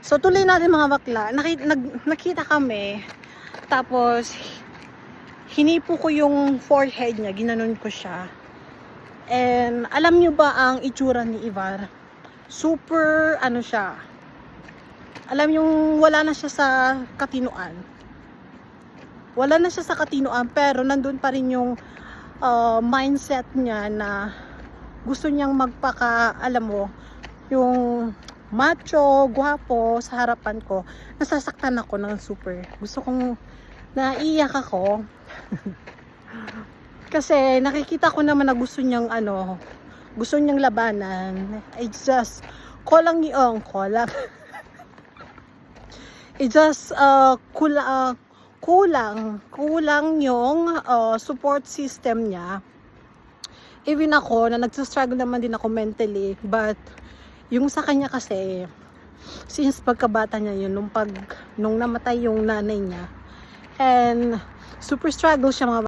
So, tuloy natin mga bakla. Nakita kami. Tapos, hinipo ko yung forehead niya. Ginanon ko siya. And, alam nyo ba ang itsura ni Ivar? Super, ano siya. Alam yung wala na siya sa katinuan. Wala na siya sa katinuan. Pero, nandun pa rin yung mindset niya na gusto niyang alam mo, yung macho, guwapo sa harapan ko. Nasasaktan ako ng super. Gusto kong naiiyak ako. Kasi nakikita ko naman na gusto niyang gusto niyang labanan. It's just kulang It's just kulang yung support system niya. Even ako, na nagsastruggle naman din ako mentally, but yung sa kanya kasi, since pagkabata niya yun, nung namatay yung nanay niya, and super struggle siya mga